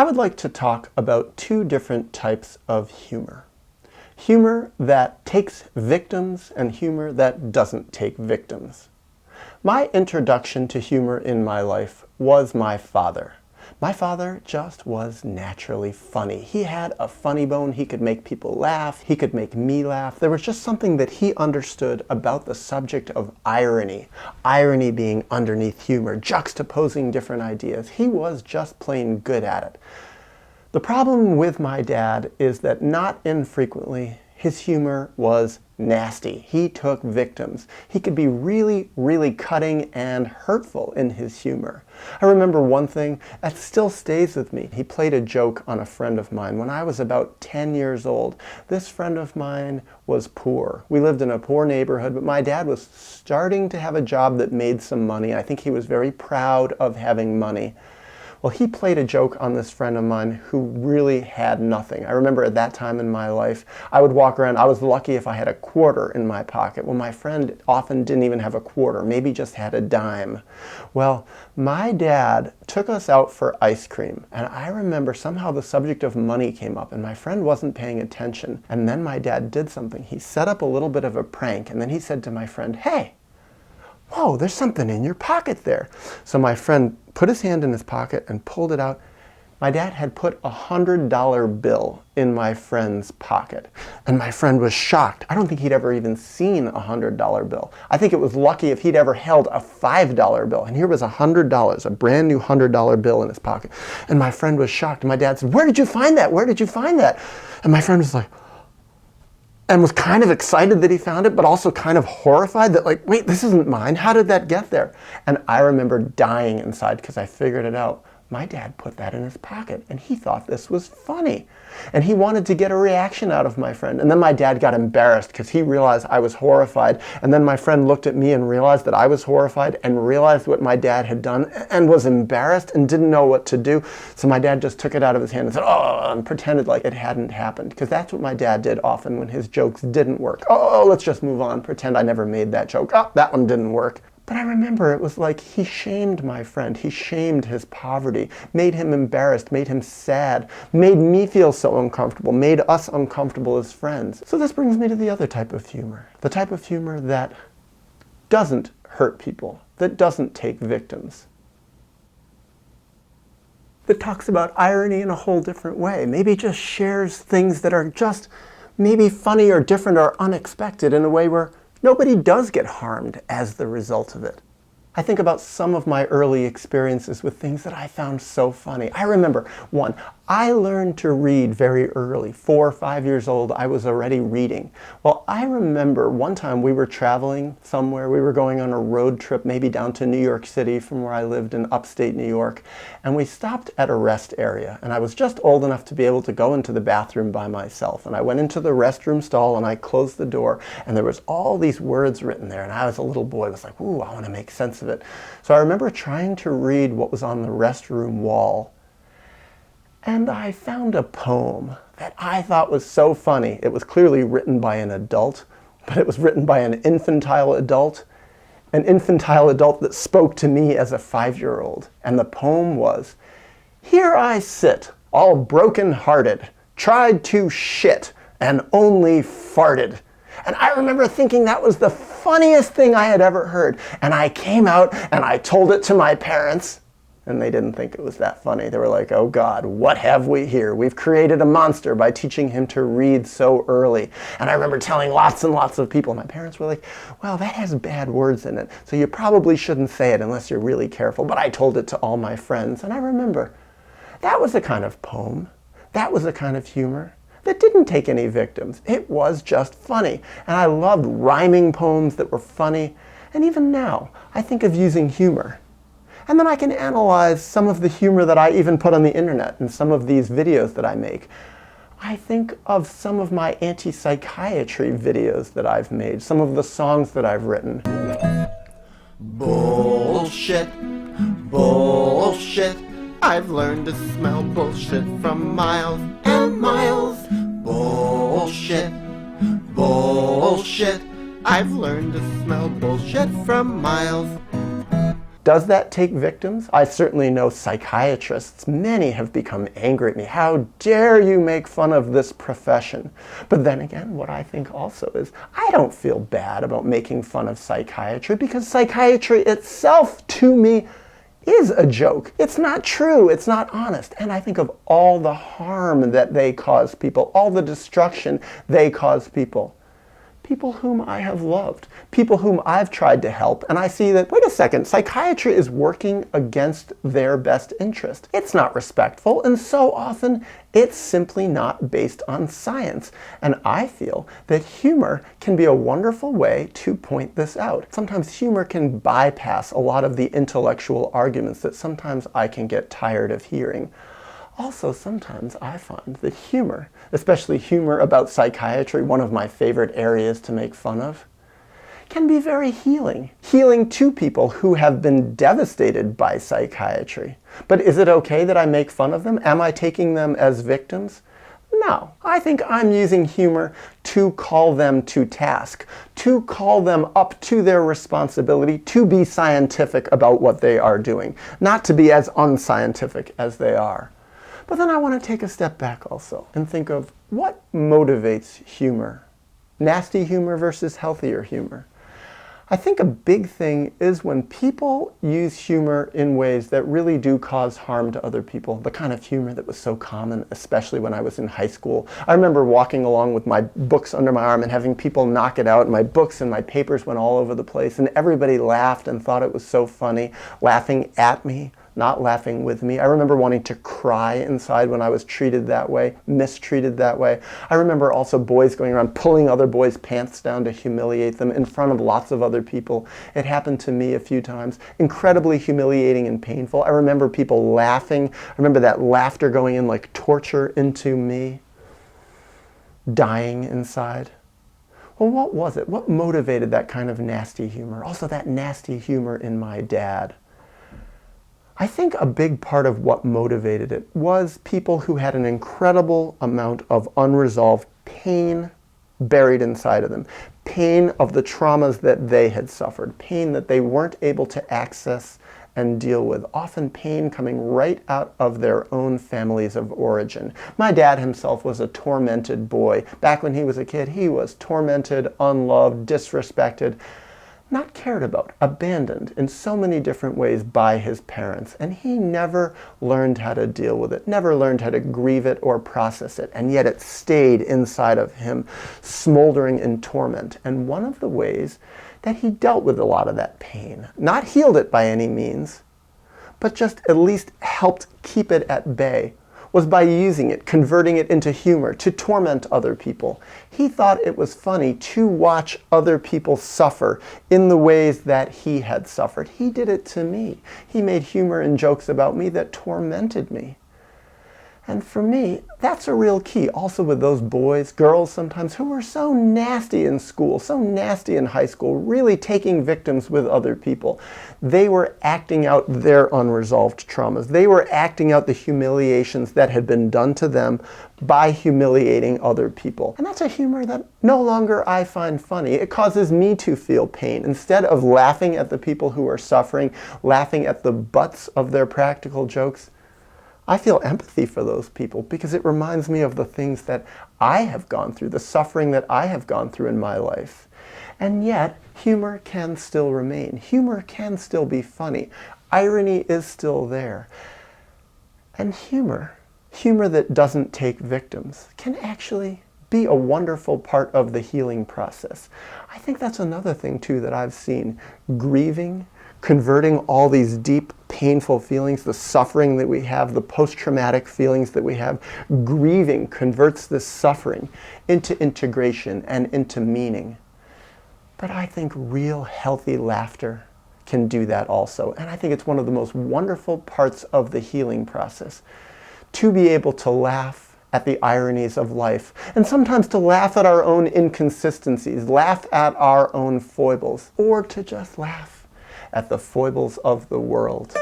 I would like to talk about two different types of humor. Humor that takes victims and humor that doesn't take victims. My introduction to humor in my life was my father. My father just was naturally funny. He had a funny bone. He could make people laugh. He could make me laugh. There was just something that he understood about the subject of irony. Irony being underneath humor, juxtaposing different ideas. He was just plain good at it. The problem with my dad is that not infrequently his humor was nasty. He took victims. He could be really, really cutting and hurtful in his humor. I remember one thing that still stays with me. He played a joke on a friend of mine when I was about 10 years old. This friend of mine was poor. We lived in a poor neighborhood, but my dad was starting to have a job that made some money. I think he was very proud of having money. Well, he played a joke on this friend of mine who really had nothing. I remember at that time in my life, I would walk around, I was lucky if I had a quarter in my pocket. Well, my friend often didn't even have a quarter, maybe just had a dime. Well, my dad took us out for ice cream, and I remember somehow the subject of money came up, and my friend wasn't paying attention. And then my dad did something. He set up a little bit of a prank, and then he said to my friend, "Hey, whoa, there's something in your pocket there." So my friend put his hand in his pocket and pulled it out. My dad had put a $100 bill in my friend's pocket. And my friend was shocked. I don't think he'd ever even seen a $100 bill. I think it was lucky if he'd ever held a $5 bill. And here was $100, a brand new $100 bill in his pocket. And my friend was shocked. And my dad said, "Where did you find that? Where did you find that?" And my friend was like, and was kind of excited that he found it, but also kind of horrified that, like, wait, this isn't mine. How did that get there? And I remember dying inside because I figured it out. My dad put that in his pocket, and he thought this was funny. And he wanted to get a reaction out of my friend. And then my dad got embarrassed because he realized I was horrified. And then my friend looked at me and realized that I was horrified and realized what my dad had done and was embarrassed and didn't know what to do. So my dad just took it out of his hand and said, "Oh," and pretended like it hadn't happened. Because that's what my dad did often when his jokes didn't work. "Oh, let's just move on. Pretend I never made that joke. Oh, that one didn't work." But I remember it was like he shamed my friend. He shamed his poverty, made him embarrassed, made him sad, made me feel so uncomfortable, made us uncomfortable as friends. So this brings me to the other type of humor. The type of humor that doesn't hurt people, that doesn't take victims, that talks about irony in a whole different way. Maybe just shares things that are just maybe funny or different or unexpected in a way where nobody does get harmed as the result of it. I think about some of my early experiences with things that I found so funny. I remember one, I learned to read very early. 4 or 5 years old, I was already reading. Well, I remember one time we were traveling somewhere. We were going on a road trip, maybe down to New York City from where I lived in upstate New York. And we stopped at a rest area. And I was just old enough to be able to go into the bathroom by myself. And I went into the restroom stall and I closed the door. And there was all these words written there. And I was a little boy, was like, ooh, I want to make sense of it. So I remember trying to read what was on the restroom wall. And I found a poem that I thought was so funny. It was clearly written by an adult, but it was written by an infantile adult that spoke to me as a 5-year-old. And the poem was, "Here I sit, all broken-hearted, tried to shit, and only farted." And I remember thinking that was the funniest thing I had ever heard. And I came out and I told it to my parents. And they didn't think it was that funny. They were like, "Oh God, what have we here? We've created a monster by teaching him to read so early." And I remember telling lots and lots of people. My parents were like, "Well, that has bad words in it, so you probably shouldn't say it unless you're really careful." But I told it to all my friends. And I remember that was the kind of poem, that was the kind of humor that didn't take any victims. It was just funny. And I loved rhyming poems that were funny. And even now, I think of using humor. And then I can analyze some of the humor that I even put on the internet and some of these videos that I make. I think of some of my anti-psychiatry videos that I've made, some of the songs that I've written. Bullshit, bullshit. I've learned to smell bullshit from miles and miles. Bullshit, bullshit. I've learned to smell bullshit from miles. Does that take victims? I certainly know psychiatrists. Many have become angry at me. How dare you make fun of this profession? But then again, what I think also is, I don't feel bad about making fun of psychiatry, because psychiatry itself, to me, is a joke. It's not true. It's not honest. And I think of all the harm that they cause people, all the destruction they cause people. People whom I have loved, people whom I've tried to help, and I see that, wait a second, psychiatry is working against their best interest. It's not respectful, and so often it's simply not based on science. And I feel that humor can be a wonderful way to point this out. Sometimes humor can bypass a lot of the intellectual arguments that sometimes I can get tired of hearing. Also, sometimes I find that humor, especially humor about psychiatry, one of my favorite areas to make fun of, can be very healing. Healing to people who have been devastated by psychiatry. But is it okay that I make fun of them? Am I taking them as victims? No. I think I'm using humor to call them to task, to call them up to their responsibility, to be scientific about what they are doing, not to be as unscientific as they are. But then I want to take a step back also and think of what motivates humor. Nasty humor versus healthier humor. I think a big thing is when people use humor in ways that really do cause harm to other people. The kind of humor that was so common, especially when I was in high school. I remember walking along with my books under my arm and having people knock it out, and my books and my papers went all over the place, and everybody laughed and thought it was so funny, laughing at me, not laughing with me. I remember wanting to cry inside when I was treated that way, mistreated that way. I remember also boys going around pulling other boys' pants down to humiliate them in front of lots of other people. It happened to me a few times. Incredibly humiliating and painful. I remember people laughing. I remember that laughter going in like torture into me, dying inside. Well, what was it? What motivated that kind of nasty humor? Also that nasty humor in my dad. I think a big part of what motivated it was people who had an incredible amount of unresolved pain buried inside of them. Pain of the traumas that they had suffered. Pain that they weren't able to access and deal with. Often pain coming right out of their own families of origin. My dad himself was a tormented boy. Back when he was a kid, he was tormented, unloved, disrespected, not cared about, abandoned in so many different ways by his parents. And he never learned how to deal with it, never learned how to grieve it or process it. And yet it stayed inside of him, smoldering in torment. And one of the ways that he dealt with a lot of that pain, not healed it by any means, but just at least helped keep it at bay, was by using it, converting it into humor, to torment other people. He thought it was funny to watch other people suffer in the ways that he had suffered. He did it to me. He made humor and jokes about me that tormented me. And for me, that's a real key. Also with those boys, girls sometimes, who were so nasty in school, so nasty in high school, really taking victims with other people. They were acting out their unresolved traumas. They were acting out the humiliations that had been done to them by humiliating other people. And that's a humor that no longer I find funny. It causes me to feel pain. Instead of laughing at the people who are suffering, laughing at the butts of their practical jokes, I feel empathy for those people because it reminds me of the things that I have gone through, the suffering that I have gone through in my life. And yet, humor can still remain. Humor can still be funny. Irony is still there. And humor that doesn't take victims, can actually be a wonderful part of the healing process. I think that's another thing, too, that I've seen. Grieving, converting all these deep, painful feelings, the suffering that we have, the post-traumatic feelings that we have, grieving converts this suffering into integration and into meaning. But I think real healthy laughter can do that also. And I think it's one of the most wonderful parts of the healing process, to be able to laugh at the ironies of life, and sometimes to laugh at our own inconsistencies, laugh at our own foibles, or to just laugh at the foibles of the world.